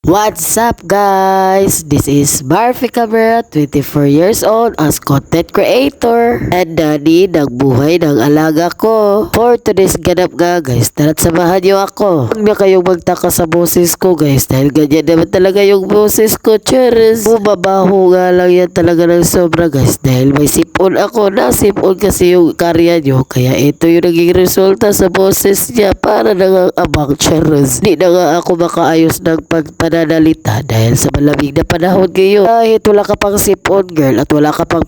What's up guys? This is Barfi Camera, 24 years old as content creator. And Daddy, nagbuhay ng alaga ko. For today's ganap nga guys, tara't samahan niyo ako. Huwag na kayong magtaka sa boses ko guys, dahil ganyan naman talaga yung boses ko. Cheers! Bumabaho nga lang yan talaga ng sobra guys, dahil may sipon ako. Nasipon kasi yung karya nyo, kaya ito yung naging resulta sa boses niya. Para nang abang. Cheers! Di na nga ako makaayos ng pagpananalita dahil sa malamig na panahon ngayon. Kahit wala ka pang sipon girl at wala ka pang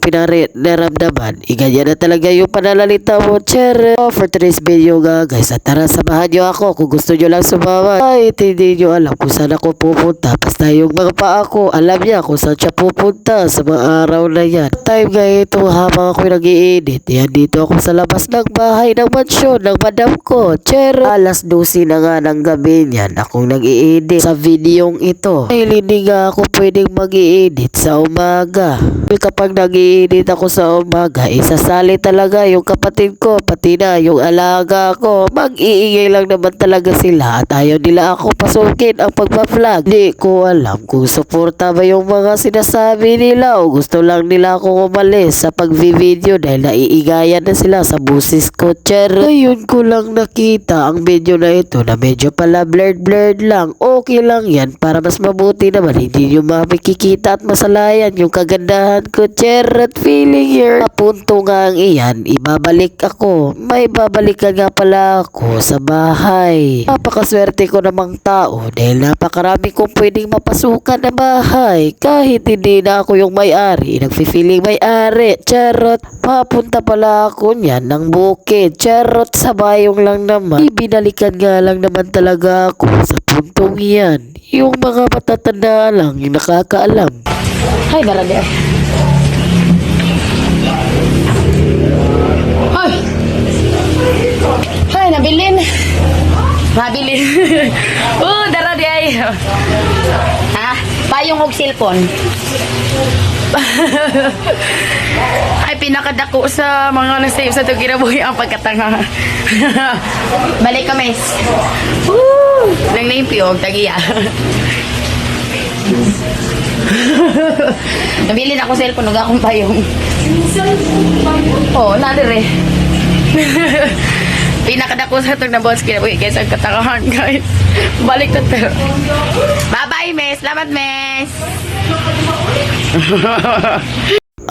naramdaman, ganyan na talaga yung pananalita mo. Cheers! For today's video nga guys, at tara samahan nyo ako kung gusto nyo lang sumama. Kahit hindi nyo alam kung saan ako pupunta, basta yung mga paa ko alam niya kung saan siya pupunta sa mga araw na yan. Time nga ito habang ako nag-i-edit, yan dito ako sa labas ng bahay ng mansyon ng madam ko. Cheers! Alas 12 na nga ng gabi niyan akong nag-i-edit sa videong ito. Dahil hindi nga ako pwedeng mag-i-edit sa umaga. Kapag nag-i-edit ako sa umaga, isasali talaga yung kapatid ko, pati na yung alaga ko. Mag-iingay lang naman talaga sila at ayaw nila ako pasukin ang pagpa-vlog. Di ko alam kung suporta ba yung mga sinasabi nila o gusto lang nila akong umalis sa pag-video dahil naiigayan na sila sa busis ko. Ngayon ko lang nakita ang video na ito na medyo pala blurred lang. Okay lang yan para mas mabuti naman hindi nyo makikita at masalayan yung kagandahan ko. At feeling here napunto nga ang iyan, ibabalik ako. May babalikan nga pala ako sa bahay. Napakaswerte ko namang tao dahil napakarami kong pwedeng mapasukan na bahay. Kahit hindi na ako yung may-ari, nagfi-feeling may-ari. Charot, papunta pala ako niyan ng bukid. Charot, sa bayong lang naman. Ibinalikan nga lang naman talaga ako sa puntong yan. Yung mga matatanda lang yung nakakaalam. Hay, barangay. Hoy! Hay, nabilin. Nabilin. Dara di ay. Ha? Payong og cellphone. Ay, pinakadako sa mga nasave sa ito kinabuhi ang pagkatanga. Balik kami. Nang naimpiyog, tagiya. Nabili na ako cellphone, huwag akong payong. Oo, nadire. Pinakadako sa itong nabots kinabuhi guys, ang katangahan guys. Balik na pero. Bye-bye, miss. Salamat, miss.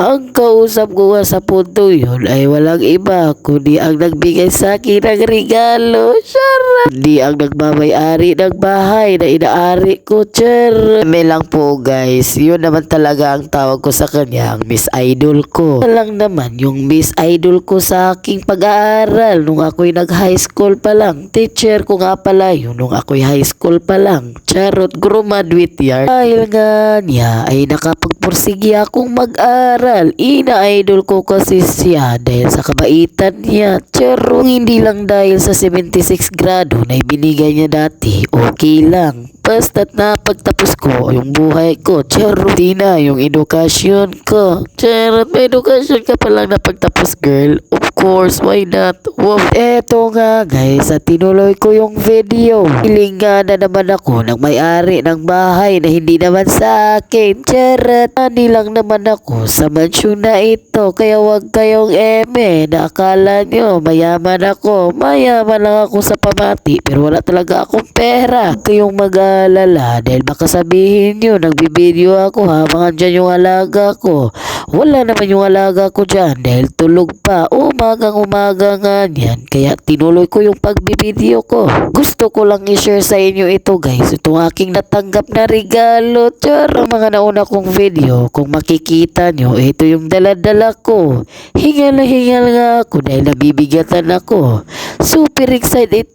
Ang kausap ko nga sa punto yun ay walang iba kundi ang nagbigay sa akin ng regalo. Charot! Hindi ang nagmamay-ari ng bahay na inaari ko. Charot! May lang po guys, yun naman talaga ang tawag ko sa kanya, ang Miss Idol ko. Lang naman yung Miss Idol ko sa aking pag-aaral nung ako'y nag-high school pa lang. Teacher ko nga pala yun nung ako'y high school pa lang. Charot, graduate year. Dahil nga niya ay nakapagpursigi akong mag-aral. Ina-idol ko kasi siya dahil sa kabaitan niya. Charot, hindi lang dahil sa 76 grado na ibinigay niya dati, okay lang. Basta't napagtapos ko yung buhay ko. Charot, di na yung edukasyon ko. Charot, may edukasyon ka palang napagtapos girl. Of course, why not? Wow. Eto nga guys, at tinuloy ko yung video. Hilinga na naman ako ng may-ari ng bahay na hindi naman sa akin. Charot, ani lang naman ako sa mansyon na ito. Kaya wag kayong eme na akala nyo mayaman ako. Mayaman lang ako sa pamati pero wala talaga akong pera. Huwag kayong mag-alala dahil baka sabihin nyo nagbibideo ako habang andyan yung alaga ko. Wala naman yung alaga ko dyan dahil tulog pa. Umagang-umaga nga yan. Kaya tinuloy ko yung pagbibideo ko. Gusto ko lang i-share sa inyo ito guys. Itong aking natanggap na regalo. Ang mga nauna kong video, kung makikita nyo, ito yung dala-dala ko. Hingal na hingal nga ako dahil nabibigatan ako. Super excited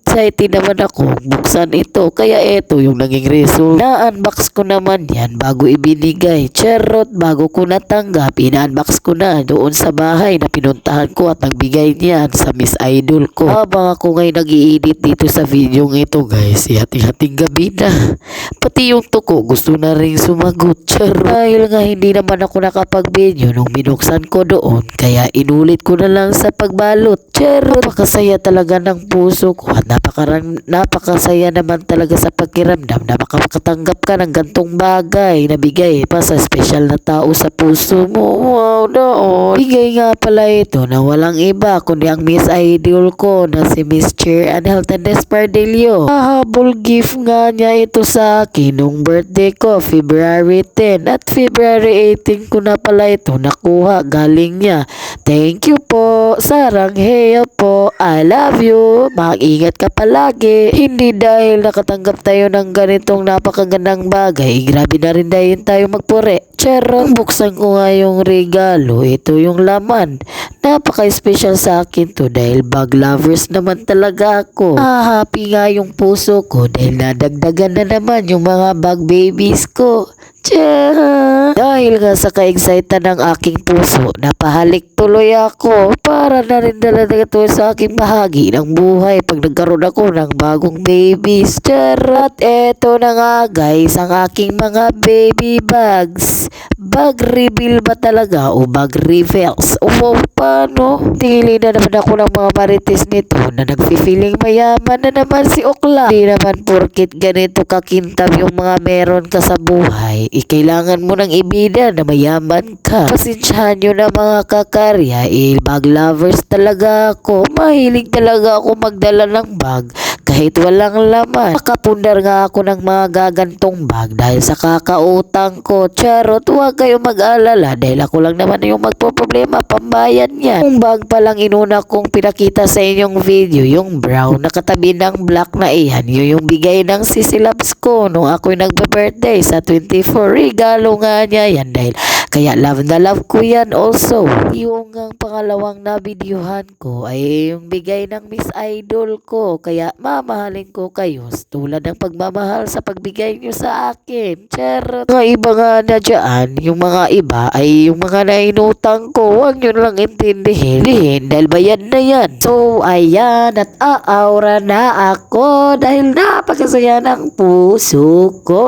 naman ako buksan ito. Kaya ito yung naging result. Na-unbox ko naman yan bago ibinigay. Charot, bago ko natanggap, ina-unbox ko na doon sa bahay na pinuntahan ko at nagbigay niyan sa Miss Idol ko. Habang ako ngayon nag-i-edit dito sa video ito guys, hating gabi na. Pati yung tuko gusto na rin sumagot. Charot. Dahil nga hindi naman ako nakapag-video nung binuksan ko doon, kaya inulit ko na lang sa pagbalot. Charot. Napakasaya talaga ng puso ko at napakasaya naman talaga sa pakiramdam na makakatanggap ka ng gantong bagay na bigay pa sa special na tao sa puso mo. Wow, noon. Bigay nga pala ito na walang iba kundi ang Miss Idol ko na si Miss Cheer and Health and Despardillo. Hahabol gift nga niya ito sa akin nung birthday ko, February 10 at February 18 ko na pala ito nakuha galing niya. Thank you po. Sarang heyo po. I love you. Mag-ingat ka palagi. Hindi dahil nakatanggap tayo ng ganitong napakagandang bagay, grabe na rin dahil tayo magpure. Charot. Buksan ko nga yung regalo. Ito yung laman. Napaka-special sa akin to dahil bag lovers naman talaga ako. Happy nga yung puso ko dahil nadagdagan na naman yung mga bag babies ko. Tiyan. Dahil nga sa ka-excited ng aking puso, napahalik tuloy ako para na rin talaga ito sa aking bahagi ng buhay pag nagkaroon ako ng bagong babies. Charot. Eto na nga guys, ang aking mga baby bags. Bag reveal ba talaga o bag reveals? O paano? Tingili na naman ako ng mga marites nito na nagfi-feeling mayaman na naman si Okla. Hindi naman porkit ganito kakintab yung mga meron ka sa buhay, kailangan mo ng ibida na mayaman ka. Pasensyahan nyo na mga kakarya, bag lovers talaga ako. Mahilig talaga ako magdala ng bag kahit walang laman. Makapundar nga ako ng mga gagantong bag dahil sa kakautang ko. Charot, huwag kayong mag-alala dahil ako lang naman yung magpo-problema, pambayan yan. Yung bag palang inuna kong pinakita sa inyong video, yung brown na katabi ng black na iyan, yun yung bigay ng sisilabs ko nung ako'y nagpa-birthday sa 24. Regalo nga niya yan dahil kaya love na love ko yan also. Yung pangalawang na videohan ko ay yung bigay ng Miss Idol ko, kaya mamahalin ko kayo tulad ng pagmamahal sa pagbigay nyo sa akin. Charot. Mga iba nga na dyan, yung mga iba ay yung mga nainutang ko, huwag nyo lang intindihin dahil bayad na yan. So ayan, at aaura na ako dahil napakasaya ng puso ko.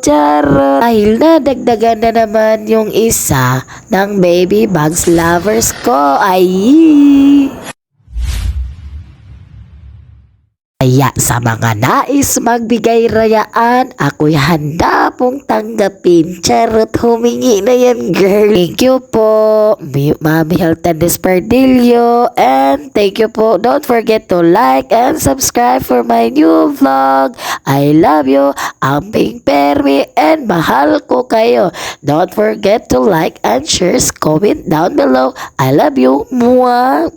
Charot. Dahil nadagdagan na naman yung isa ng baby bags lovers ko. Ay! Kaya sa mga nais magbigay rayaan, ako'y handa pong tanggapin. Charot, humingi na yan, girl. Thank you po, Mami Health and Despardillo. And thank you po. Don't forget to like and subscribe for my new vlog. I love you, Amping Permi, and mahal ko kayo. Don't forget to like and share, comment down below. I love you. Mwah!